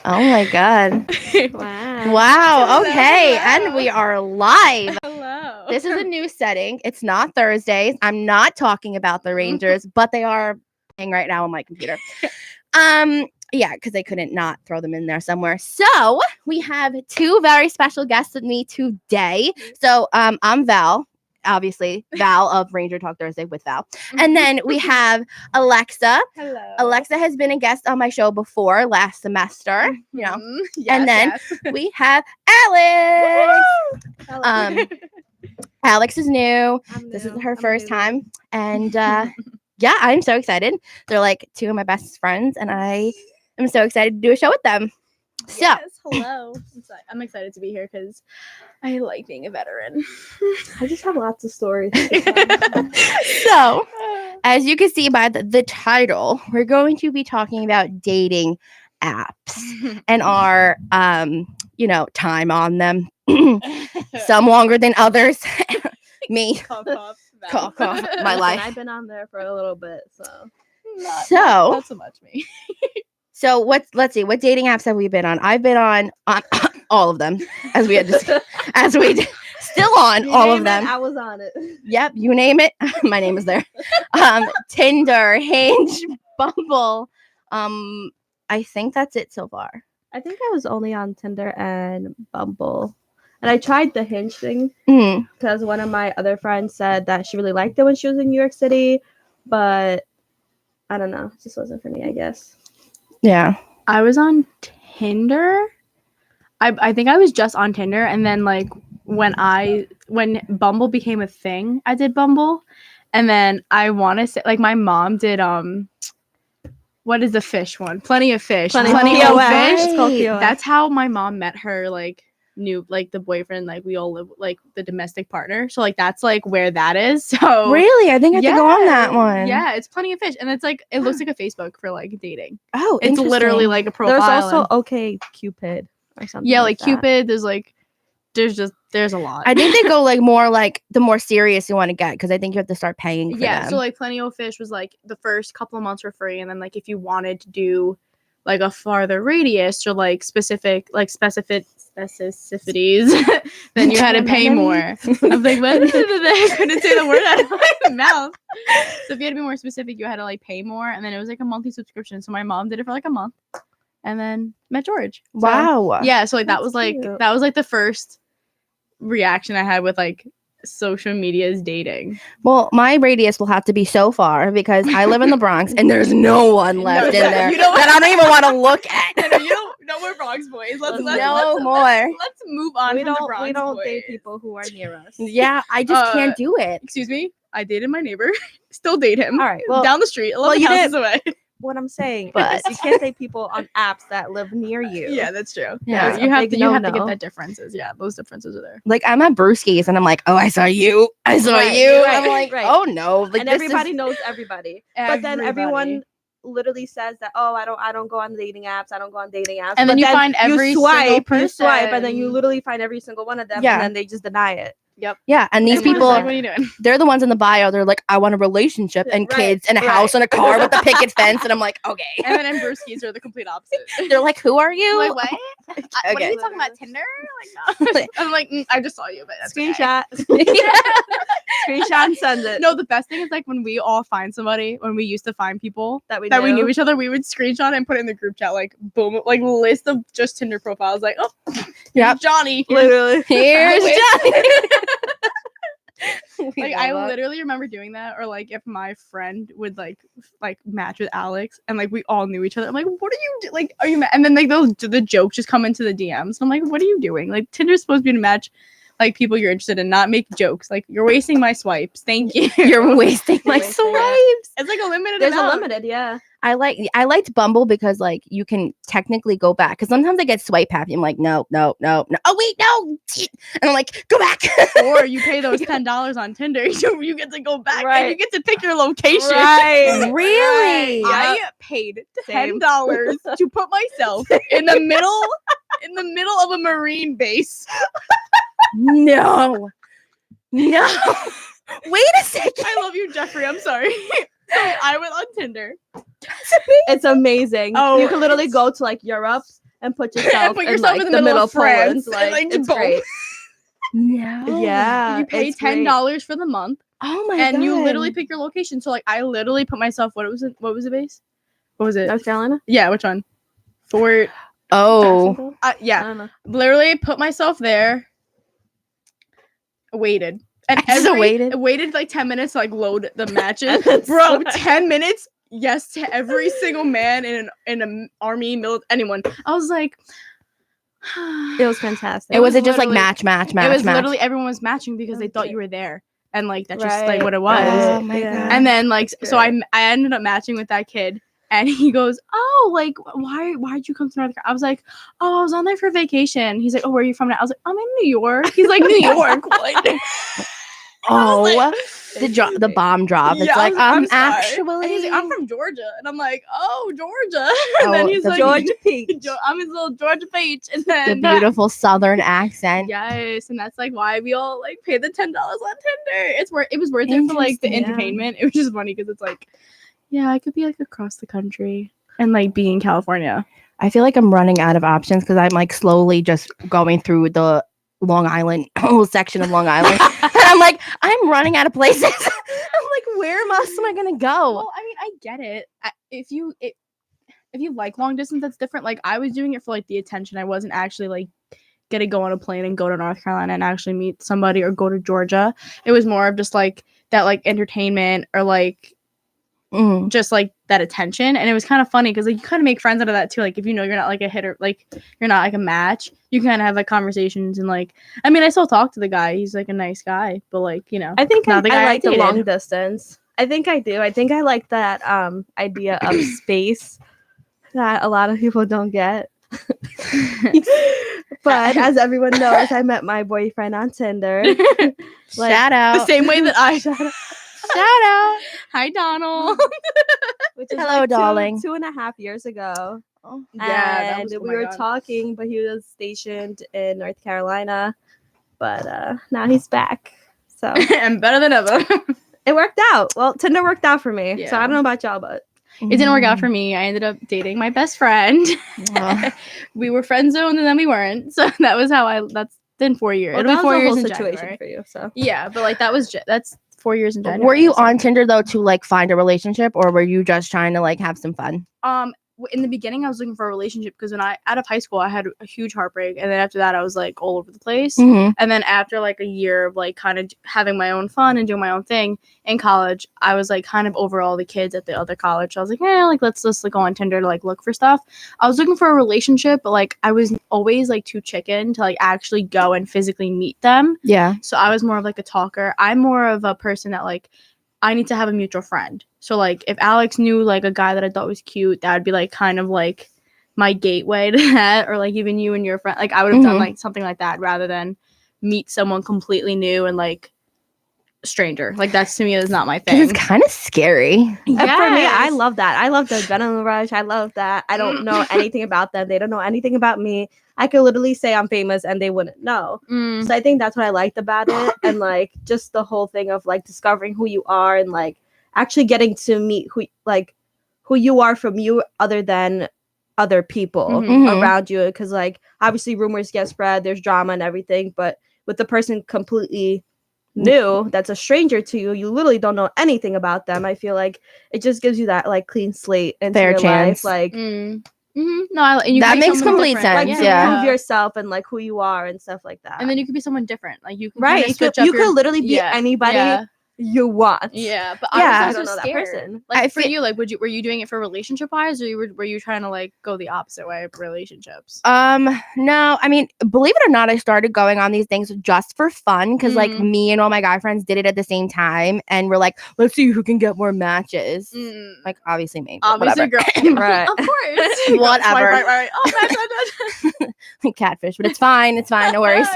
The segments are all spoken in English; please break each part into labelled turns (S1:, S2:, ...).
S1: Oh my God.
S2: Wow.
S1: Wow.
S3: Hello,
S1: Okay.
S3: hello.
S1: And we are live.
S3: Hello.
S1: This is a new setting. It's not Thursdays. I'm not talking about the Rangers, but they are playing right now on my computer. Yeah, because they couldn't not throw them in there somewhere. So we have two very special guests with me today. So I'm Val, obviously Val of Ranger Talk Thursday with Val, and then we have Alexa.
S3: Hello.
S1: Alexa has been a guest on my show before last semester, you know. And then we have Alex.
S2: Hello.
S1: Alex is new.
S2: I'm
S1: This is
S2: new.
S1: her
S2: I'm
S1: first
S2: a newbie.
S1: time, and yeah, I'm so excited. They're like two of my best friends, and I am so excited to do a show with them. So,
S3: Yes, hello. I'm excited to be here because I like being a veteran.
S2: I just have lots of stories.
S1: so as you can see by the title, we're going to be talking about dating apps and our time on them. Some longer than others. Me.
S3: Cough, cough,
S1: Cough, cough. My
S2: Listen,
S1: life.
S2: I've been on there for a little bit, so.
S3: Not so much me.
S1: So let's see, what dating apps have we been on? I've been on all of them, as we had still on
S2: You
S1: all
S2: name
S1: of them.
S2: it, I was on it.
S1: Yep, you name it, my name is there. Tinder, Hinge, Bumble. I think that's it so far.
S2: I think I was only on Tinder and Bumble. And I tried the Hinge thing
S1: Mm.
S2: because one of my other friends said that she really liked it when she was in New York City, but I don't know. It just wasn't for me, I guess.
S1: Yeah.
S3: I was on Tinder. I think I was just on Tinder, and then like when Bumble became a thing, I did Bumble, and then I want to say like my mom did what is the fish one? Plenty of Fish.
S2: Plenty
S1: of
S2: POF.
S1: Fish.
S2: It's called POF.
S3: That's how my mom met her like new like the boyfriend, like we all live like the domestic partner. So like that's like where that is. So
S1: Really? I think I have to go on that one.
S3: Yeah, it's Plenty of Fish, and it's like it looks like a Facebook for like dating.
S1: Oh,
S3: It's literally
S1: interesting.
S3: like a profile.
S2: There's also
S3: and-
S2: OK Cupid or something.
S3: yeah, like
S2: that.
S3: Cupid. There's a lot.
S1: I think they go like more like the more serious you want to get, because I think you have to start paying for them.
S3: So like Plenty of Fish was like the first couple of months were free, and then like if you wanted to do like a farther radius or like specificities, then you had to pay more. I was like, what? I couldn't say the word out of my mouth. So if you had to be more specific, you had to like pay more, and then it was like a monthly subscription. So my mom did it for like a month, and then met George. So,
S1: Wow.
S3: yeah. So like
S2: That's cute.
S3: that was like the first reaction I had with like social media's dating.
S1: Well, my radius will have to be so far because I live in the Bronx and there's no one left in there
S3: you know
S1: that I don't even want to look at.
S3: You don't know we're Bronx boys.
S1: No more.
S3: Let's move on.
S2: we
S3: from the
S2: don't
S3: Bronx
S2: date
S3: boys.
S2: people who are near us.
S1: Yeah, I just can't do it.
S3: Excuse me. I dated my neighbor. Still date him.
S2: All right. Well,
S3: down the street, 11
S2: you
S3: houses
S2: didn't-
S3: away.
S2: what I'm saying
S1: But-
S2: is you can't date people on apps that live near you.
S3: Yeah, that's true.
S1: Yeah.
S3: Yeah,
S2: It's
S3: you
S2: a
S3: have
S2: big
S3: to get
S2: no-no.
S3: that differences. Yeah, those differences are there.
S1: Like I'm at Brewski's and I'm like, oh, I saw you. I saw
S2: Right,
S1: you.
S2: right,
S1: I'm like,
S2: right.
S1: oh no. Like
S2: And
S1: this
S2: everybody knows everybody. But then
S3: Everybody.
S2: everyone literally says that, oh, I don't go on dating apps. I don't go on dating apps.
S3: And then
S2: But
S3: you find every single
S2: you swipe, and then you
S3: person.
S2: literally find every single one of them,
S1: Yeah.
S2: and then they just deny it.
S1: Yeah, and these
S3: And you're just
S1: people,
S3: like, what are you doing?
S1: they're the ones in the bio. They're like, I want a relationship and
S2: Right,
S1: kids and a
S2: right.
S1: house and a car with a picket fence. And I'm like, okay.
S3: And then Brewskis are the complete opposite.
S1: They're like, who are you?
S3: Like, what? What are
S1: Okay.
S3: you talking about? Tinder? Like, no. I'm like, I just saw you, but that's okay.
S2: Screenshot. Screenshot and send it.
S3: No, the best thing is like when we all find somebody, when we used to find people
S2: that we
S3: knew each other, we would screenshot and put it in the group chat, like boom, like list of just Tinder profiles, like, oh,
S1: Yep.
S3: Johnny.
S2: Literally.
S1: Here's Johnny.
S3: Like I literally remember doing that, or like if my friend would like match with Alex, and like we all knew each other. I'm like, what are you like? Are you? And then like the jokes just come into the DMs. I'm like, what are you doing? Like Tinder's supposed to be to match like people you're interested in, not make jokes. Like you're wasting my swipes. Thank you.
S1: You're wasting my
S2: Wasting it.
S1: swipes.
S3: It's like a limited.
S2: There's a
S3: amount.
S2: limited, yeah.
S1: I liked Bumble because like you can technically go back, because sometimes I get swipe happy. I'm like, no. Oh wait, no. And I'm like, go back.
S3: Or you pay those $10 on Tinder, you get to go back and you
S2: Right.
S3: get to pick your location.
S2: Right.
S1: Really?
S2: Right.
S3: I paid
S2: Same.
S3: $10 to put myself in the middle of a Marine base.
S1: No. Wait a second.
S3: I love you, Jeffrey. I'm sorry. So I went on Tinder.
S2: It's amazing.
S3: Oh,
S2: you can literally go to like Europe and put yourself,
S3: Put yourself
S2: in,
S3: in the middle of
S2: Poland.
S3: France, and, like,
S2: It's
S3: boom.
S2: great.
S1: No.
S2: Yeah,
S3: You pay
S2: it's great.
S3: $10 for the month,
S1: Oh my
S3: and
S1: god.
S3: you literally pick your location. So like, I literally put myself. What was the base? What was it?
S2: North Carolina.
S3: Yeah, which one? Fort.
S1: Oh.
S2: Jacksonville?
S3: Yeah,
S2: I don't know.
S3: literally put myself there. Waited. And
S1: Just waited?
S3: waited like 10 minutes to like load the matches.
S2: And then
S3: Bro,
S2: switch.
S3: 10 minutes. Yes, to every single man in an army, anyone. I was like,
S2: It was fantastic.
S1: It was it just like
S3: literally-
S1: match.
S3: It was literally everyone was matching because they thought you were there, and like that's just like what it was.
S1: Oh my
S2: Yeah.
S1: god.
S3: And then like
S2: That's
S3: so I
S2: great.
S3: ended up matching with that kid, and he goes, "Oh, like why'd you come to North Carolina?" I was like, "Oh, I was on there for vacation." He's like, "Oh, where are you from now?" I was like, "I'm in New York." He's like, "New York, what?"
S1: Oh,
S3: like,
S1: the bomb drop. It's
S3: Yeah, I
S1: like
S3: was like, I'm sorry.
S1: actually.
S3: And he's like, "I'm from Georgia," and I'm like, "Oh, Georgia." And then
S1: Oh,
S3: he's
S1: the
S3: like,
S2: Georgia Peach.
S3: I'm his little Georgia Peach, and
S1: the
S3: then
S1: beautiful southern accent.
S3: Yes, and that's like why we all like pay the $10 on Tinder. It was worth it for like the
S1: Interesting.
S2: Yeah.
S3: entertainment. It was just funny because it's like, yeah, I could be like across the country and like be in California.
S1: I feel like I'm running out of options because I'm like slowly just going through the Long Island whole section of Long Island, and I'm like, I'm running out of places. I'm like, where else am I gonna go?
S3: Well, I mean, I get it. If you like long distance, that's different. Like I was doing it for like the attention. I wasn't actually like gonna go on a plane and go to North Carolina and actually meet somebody or go to Georgia. It was more of just like that like entertainment or like
S1: Mm.
S3: just like that attention. And it was kind of funny because like you kind of make friends out of that too. Like if you know you're not like a hitter, like you're not like a match, you kind of have like conversations and like I mean I still talk to the guy. He's like a nice guy, but like you know
S2: I think
S3: not the guy
S2: I
S3: I
S2: like the
S3: dated.
S2: long distance. I think I do. I think I like that idea of space that a lot of people don't get. But as everyone knows, I met my boyfriend on Tinder. Like,
S1: Shout out.
S3: the same way that I
S2: Shout out.
S1: Shout out.
S3: Hi Donald.
S2: Which is
S1: Hello,
S2: like
S1: darling.
S2: 2.5 years ago.
S1: Oh.
S3: that
S2: And
S3: was- oh
S2: we
S3: my
S2: were
S3: God.
S2: talking, but he was stationed in North Carolina. But now he's back. So
S3: and better than ever.
S2: it worked out. Well, Tinder worked out for me. So
S3: Yeah.
S2: I don't know about y'all, but
S3: It didn't work out
S1: Mm.
S3: for me. I ended up dating my best friend.
S1: Oh.
S3: We were friend zoned and then we weren't. So that was how that's been 4 years.
S2: well,
S3: It'll
S2: that
S3: be 4
S2: was a
S3: years
S2: whole
S3: in
S2: situation
S3: January.
S2: for you. So
S3: Yeah, but like that's 4 years in January.
S1: Were you
S3: so-
S1: on Tinder though to like find a relationship, or were you just trying to like have some fun?
S3: In the beginning I was looking for a relationship because when I out of high school I had a huge heartbreak, and then after that I was like all over the place.
S1: Mhm.
S3: And then after like a year of like kind of having my own fun and doing my own thing in college, I was like kind of over all the kids at the other college. I was like, yeah, like let's just like go on Tinder to like look for stuff. I was looking for a relationship, but like I was always like too chicken to like actually go and physically meet them.
S1: Yeah.
S3: So I was more of like a talker. I'm more of a person that like I need to have a mutual friend. So like if Alex knew like a guy that I thought was cute, that would be like kind of like my gateway to that, or like even you and your friend. Like I would have done
S1: Mhm.
S3: like something like that rather than meet someone completely new and like stranger. Like that's to me is not my
S1: 'Cause
S3: thing.
S1: it's kind of scary.
S2: And for me, I
S3: Yes.
S2: love that. I love the adrenaline rush. I love that. I don't know anything about them. They don't know anything about me. I could literally say I'm famous and they wouldn't know.
S3: Mm.
S2: So I think that's what I liked about it. And like just the whole thing of like discovering who you are and like actually getting to meet who you are from you other than other people
S1: Mhm.
S2: around you. Because like obviously rumors get spread, there's drama and everything, but with the person completely new that's a stranger to you, you literally don't know anything about them. I feel like it just gives you that like clean slate into
S1: Fair
S2: your
S1: chance.
S2: life, like
S3: No, and you
S1: That
S3: can be
S1: makes
S3: someone
S1: complete
S3: different.
S1: sense,
S2: like to
S1: yeah.
S2: prove yourself and like who you are and stuff like that.
S3: And then you could be someone different. Like you can
S2: right,
S3: kinda
S2: you
S3: switch
S2: could,
S3: up
S2: you
S3: your-
S2: could literally be
S3: Yeah,
S2: anybody
S3: yeah.
S2: you want.
S3: Yeah, but
S1: Yeah.
S3: I
S2: I
S3: was
S2: don't
S3: also
S2: know that
S3: scared.
S2: person.
S3: Like
S1: I
S3: for
S1: feel-
S3: you, like were you doing it for relationship wise, or were you trying to like go the opposite way of relationships?
S1: No, I mean, believe it or not, I started going on these things just for fun because like
S3: Mm.
S1: me and all my guy friends did it at the same time, and we're like, let's see who can get more matches. Like obviously me, but
S3: Obviously,
S1: whatever.
S3: girl.
S2: Right.
S3: Of course.
S1: Whatever.
S3: Right. Oh, match.
S1: Catfish, but it's fine. It's fine. No worries.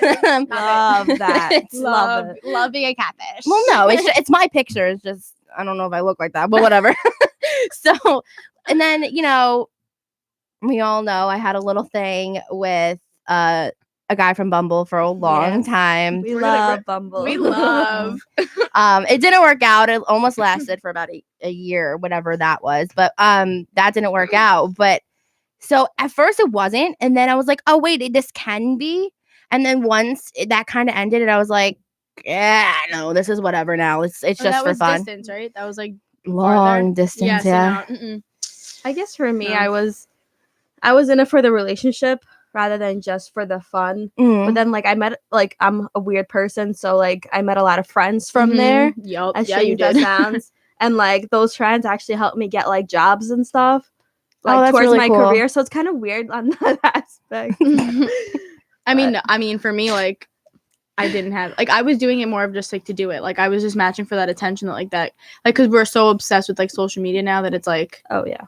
S2: Love that. Love it.
S3: Love being a catfish.
S1: Well, no, it's my picture. It's just I don't know if I look like that, but whatever. So, and then we all know I had a little thing with a guy from Bumble for a long
S2: Yes.
S1: time.
S2: We
S3: We're gonna
S2: love
S3: re-
S2: Bumble.
S3: we love.
S1: It didn't work out. It almost lasted for about a year, whatever that was. But that didn't work out. But So at first it wasn't, and then I was like, oh wait, this can be. And then once that kind of ended, and I was like, yeah, no, this is whatever now. It's
S3: Oh,
S1: just
S3: that
S1: for
S3: was
S1: fun.
S3: distance, right? That was like
S1: Long
S3: farther.
S1: distance,
S3: so
S1: yeah.
S3: no, mm-mm.
S2: I guess for me,
S3: No.
S2: I was in it for the relationship rather than just for the fun.
S1: Mm.
S2: But then like I met like I'm a weird person, so like I met a lot of friends from
S3: Mhm.
S2: there.
S3: Yup.
S2: As
S3: Yeah, you
S2: strange as
S3: did.
S2: that sounds. And like those friends actually helped me get like jobs and stuff.
S1: Oh,
S2: Like
S1: that's
S2: towards
S1: really
S2: my
S1: cool.
S2: career. So it's kind of weird on that aspect.
S3: I mean, for me, like, I didn't have like I was doing it more of just like to do it. Like I was just matching for that attention, like that, like because we're so obsessed with like social media now that it's like
S2: Oh yeah.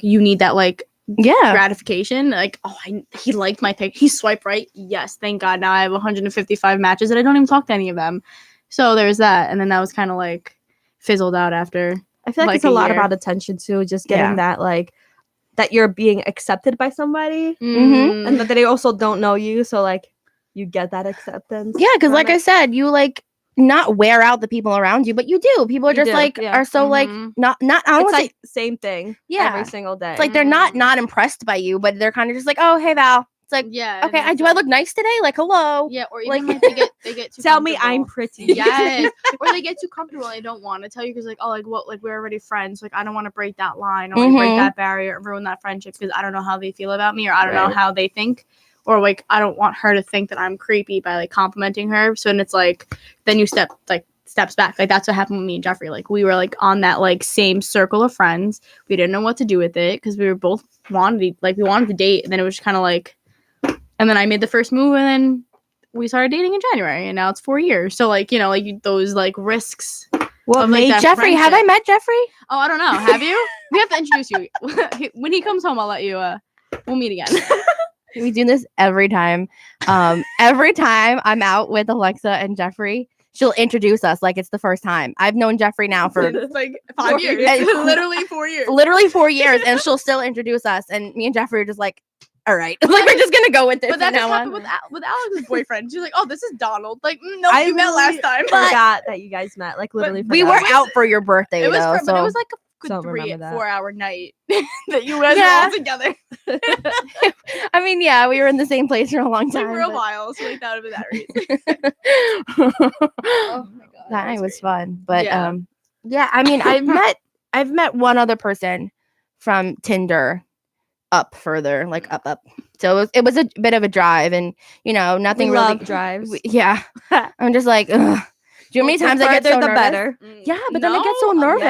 S3: you need that like
S1: Yeah.
S3: gratification. Like, oh, he liked my pic. He swiped right. Yes, thank God. Now I have 155 matches and I don't even talk to any of them. So there's that, and then that was kind of like fizzled out after.
S2: I feel like it's
S3: like,
S2: a
S3: a
S2: lot
S3: year.
S2: about attention too, just getting
S1: Yeah.
S2: that like that you're being accepted by somebody
S1: Mhm.
S2: and that they also don't know you, so like you get that acceptance.
S1: Yeah, because
S2: from
S1: like
S2: it.
S1: I said, you like not wear out the people around you, but you do. People are
S2: You
S1: just
S2: do,
S1: like
S2: yeah.
S1: are so like
S3: Mhm.
S1: not. I don't
S2: It's
S1: want to
S2: like
S1: say
S2: same thing
S1: Yeah.
S2: every single day.
S1: it's like they're not impressed by you, but they're kind of just like, oh hey Val. It's like
S3: Yeah. and
S1: okay,
S3: then it's
S1: do I
S3: like-
S1: look nice today? Like hello.
S3: Yeah, or
S1: Like-
S3: even like they get too
S2: Tell me I'm
S3: comfortable.
S2: pretty.
S3: Yes, or they get too comfortable and they don't want to tell you because like, oh, like what, like we're already friends. Like I don't want to break that line or like, break
S1: Mhm.
S3: that barrier or ruin that friendship because I don't know how they feel about me or I don't know
S2: Right.
S3: how they think, or like I don't want her to think that I'm creepy by like complimenting her. So then it's like then you steps back. Like that's what happened with me and Jeffrey. Like we were like on that like same circle of friends. We didn't know what to do with it because we were both we wanted to date, and then it was kind of like, and then I made the first move, and then we started dating in January, and now it's 4 years. So like those like risks.
S2: What
S3: Of, like,
S2: made
S3: that
S1: Jeffrey, have I
S3: friendship.
S1: met Jeffrey?
S3: Oh, I don't know. Have you? We have to introduce you when he comes home. I'll let you. We'll meet again.
S1: We do this every time. Every time I'm out with Alexa and Jeffrey, she'll introduce us like it's the first time. I've known Jeffrey now for
S3: It's like
S2: 4
S3: 5 years.
S2: years.
S3: Literally 4 years.
S1: literally 4 years, and she'll still introduce us. And me and Jeffrey are just like, all right, like we're just gonna go with it
S3: But
S1: from
S3: that just
S1: now
S3: happened
S1: on.
S3: with Alex's boyfriend. She's like, oh, this is Donald. Like, no,
S2: I
S3: you met
S2: literally
S3: last time.
S2: forgot that you guys met. Like literally
S1: We
S2: forgot.
S1: were out for your birthday
S3: It was,
S1: though,
S3: but it
S1: so
S3: was like a good
S2: Don't remember that.
S3: 4 hour night that you guys
S1: Yeah.
S3: were all together.
S1: I mean, yeah, we were in the same place for a long
S3: It's like
S1: time.
S3: real
S1: but-
S3: while. So like that would be that reason.
S1: oh
S3: my god,
S1: that night was fun, but
S3: Yeah.
S1: yeah, I mean, I've met one other person from Tinder up further, like up. So it was a bit of a drive, and nothing
S2: We
S1: really.
S2: love drives.
S1: Yeah, I'm just like, ugh. Do you know how many
S2: The
S1: times I get
S2: further,
S1: so
S2: the
S1: nervous?
S2: better.
S1: Yeah, but then I get so
S3: No?
S1: nervous.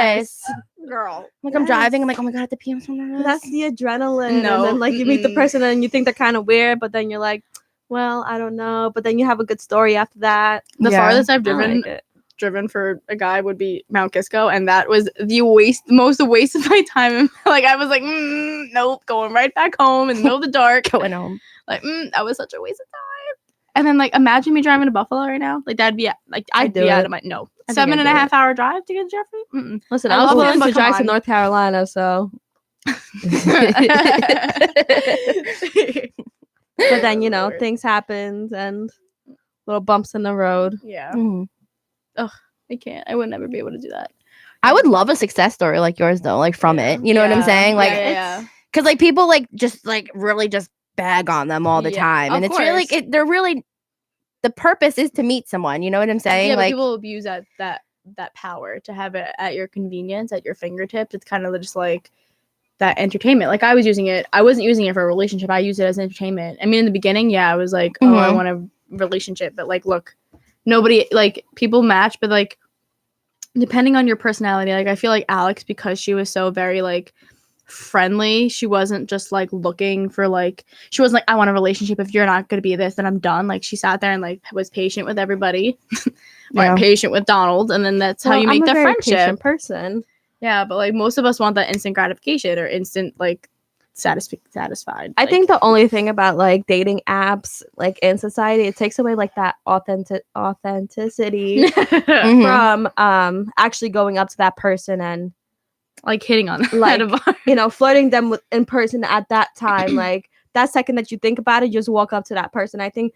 S3: Yes. Girl.
S1: Like I'm driving, I'm
S2: Yes.
S1: like, oh my god, I have to pee. I'm so nervous.
S2: That's the adrenaline.
S3: No,
S2: And then like you meet the
S3: mm-mm.
S2: person and you think they're kind of weird, but then you're like, well, I don't know. But then you have a good story after that.
S3: The
S1: Yeah.
S3: farthest I've
S2: I like it.
S3: driven for a guy would be Mount Kisco, and that was the most waste of my time. Like I was like, nope, going right back home in the middle of the dark.
S1: Going home.
S3: Like that was such a waste of time. And then like imagine me driving to Buffalo right now. Like that'd be like I'd
S2: do
S3: be out
S2: it.
S3: of my no
S2: I think
S3: 7
S2: I'd
S3: and a
S2: do
S3: half hour drive to get to Jeffrey. Mm-mm.
S2: Listen,
S3: I
S2: I was
S3: love
S2: willing
S3: him, but
S2: to drive to
S3: come on.
S2: North Carolina, so. But then
S3: Lord.
S2: things happened and little bumps in the road.
S3: Yeah,
S1: Mhm.
S3: I can't. I would never be able to do that.
S1: I would love a success story like yours though, like from
S3: Yeah.
S1: it. You know what I'm
S3: Yeah.
S1: saying? Like,
S3: yeah.
S1: because like people like just like really just bag on them all the
S3: Yeah,
S1: time, and
S3: of
S1: it's really like
S3: course.
S1: they're really the purpose is to meet someone. You know what I'm saying?
S3: Yeah, but
S1: like,
S3: people abuse that power to have it at your convenience, at your fingertips. It's kind of just like that entertainment. Like I wasn't using it for a relationship. I used it as entertainment. I mean, in the beginning, yeah, I was like, oh, I
S1: Mhm.
S3: want a relationship, but like, look, nobody like people match, but like, depending on your personality, like I feel like Alex, because she was so very like friendly, she wasn't just like looking for like she wasn't like I want a relationship. If you're not gonna be this, then I'm done. Like she sat there and like was patient with everybody,
S1: Yeah.
S3: or patient with Donald, and then that's how
S2: Well,
S3: you make
S2: I'm a
S3: that
S2: very
S3: friendship.
S2: patient person.
S3: Yeah, but like most of us want that instant gratification or instant like satisfied.
S2: I think the only thing about like dating apps, like in society, it takes away like that authenticity
S1: Mhm.
S2: from actually going up to that person and
S3: like hitting on them
S2: Like,
S3: at a bar.
S2: flirting them with in person at that time. Like that second that you think about it, you just walk up to that person. I think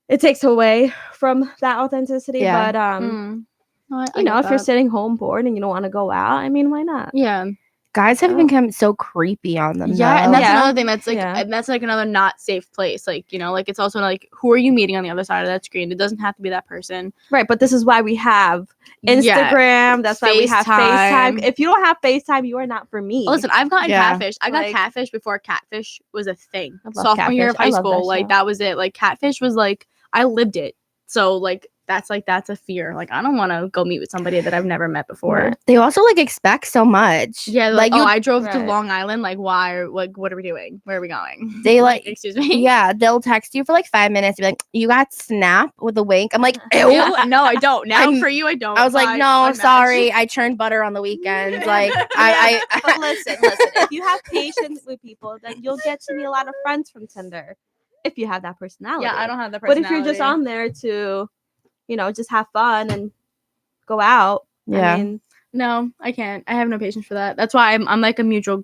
S2: it takes away from that authenticity.
S1: Yeah.
S2: But
S3: Mm. No, I
S2: if
S3: get
S2: you're
S3: that.
S2: sitting home bored and you don't want to go out, I mean, why not?
S3: Yeah.
S1: Guys have become so creepy on them.
S3: Yeah, and
S1: though.
S3: that's
S2: Yeah.
S3: another thing that's like
S2: Yeah.
S3: and that's like another not safe place. Like, you know, like it's also like who are you meeting on the other side of that screen? It doesn't have to be that person.
S2: Right, but this is why we have
S3: Yeah.
S2: Instagram. That's why we have
S3: FaceTime.
S2: FaceTime. If you don't have FaceTime, you are not for me.
S3: Listen, I've gotten
S1: Yeah.
S3: catfish. I got
S2: Like-
S3: catfish before catfish was a thing.
S2: I love
S3: Sophomore year of
S2: catfish. I
S3: high
S2: love that
S3: school, like
S2: show.
S3: that was it. Like catfish was like I lived it. So like that's a fear. Like I don't want to go meet with somebody that I've never met before.
S1: They also like expect so much.
S3: Yeah,
S1: like
S3: like
S1: you.
S3: I drove to
S2: Right.
S3: Long Island. Like why? Like what are we doing? Where are we going?
S1: They like.
S3: excuse me.
S1: Yeah, they'll text you for like 5 minutes. Be like, "You got Snap?" with a wink. I'm like, "Ew."
S3: Ew, no, I don't. Now
S1: I'm-
S3: for you, I don't.
S1: I was like,
S3: Bye.
S1: "No,
S3: Unmatched.
S1: sorry. I churned butter on the weekends." Like, I
S2: But listen. If you have patience with people, then you'll get to meet a lot of friends from Tinder. If you have that personality.
S3: Yeah, I don't have that
S2: But
S3: personality.
S2: if you're just on there to, you know, just have fun and go out,
S1: Yeah.
S2: I mean,
S3: No, I can't. I have no patience for that. That's why I'm like a mutual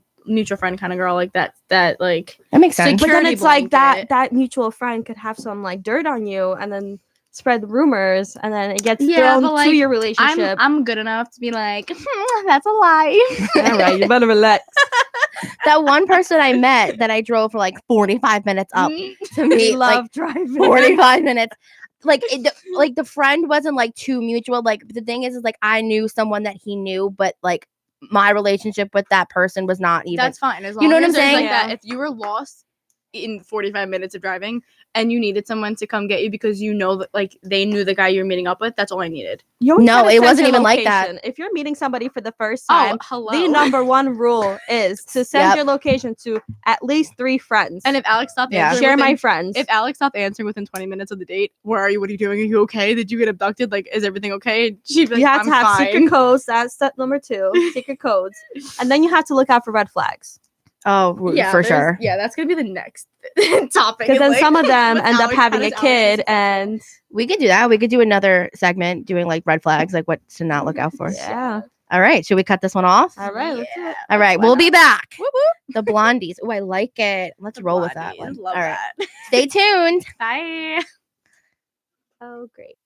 S3: friend kind of girl. Like that like
S1: that makes sense.
S2: but then
S3: security
S2: it's like
S3: blanket.
S2: that mutual friend could have some like dirt on you and then spread rumors and then it gets
S3: Yeah,
S2: thrown
S3: but,
S2: to
S3: like,
S2: your relationship.
S3: I'm good enough to be like, that's a lie.
S2: All right, you better relax.
S1: That one person I met that I drove for like 45 minutes up to
S2: We
S1: meet, like
S2: love driving.
S1: 45 minutes. Like like the friend wasn't like too mutual. Like the thing is like I knew someone that he knew, but like my relationship with that person was not even.
S3: That's fine. As long
S1: You know what
S3: as
S1: I'm
S3: there's,
S1: saying?
S3: Like that,
S2: Yeah.
S3: if you were lost in 45 minutes of driving and you needed someone to come get you because you know that like they knew the guy you're meeting up with, that's all I needed.
S2: You always
S1: No,
S2: gotta
S1: it
S2: send
S1: wasn't
S2: your
S1: even like that.
S2: location. If you're meeting somebody for the first time,
S3: hello.
S2: the number one rule is to send
S1: Yep.
S2: your location to at least 3 friends.
S3: And if Alex stopped
S1: Yeah.
S3: answering
S2: share my
S3: within-
S2: friends.
S3: if Alex stopped answering within 20 minutes of the date, where are you? What are you doing? Are you okay? Did you get abducted? Like, is everything okay? She'd be like,
S2: you have
S3: I'm
S2: to have
S3: fine.
S2: secret codes. That's step number 2. Secret codes, and then you have to look out for red flags.
S1: Oh,
S3: Yeah,
S1: for
S3: there's-
S1: sure.
S3: Yeah, that's gonna be the next topic.
S2: Because then
S3: like,
S2: some of them
S3: with
S2: end up
S3: Alex,
S2: having
S3: how
S2: a
S3: does Alex
S2: kid,
S3: successful?
S2: and
S1: We could do that. We could do another segment doing like red flags, like what to not look out for.
S2: yeah.
S1: All right, should we cut this one off?
S2: All right, let's do it.
S1: All right,
S3: why
S1: we'll be
S3: not?
S1: back.
S3: Whoop, whoop.
S1: The Blondies. Oh, I like it. Let's roll with that
S3: Blondies,
S1: one.
S3: Love
S1: All right,
S3: that.
S1: stay tuned.
S3: Bye.
S2: Oh, great.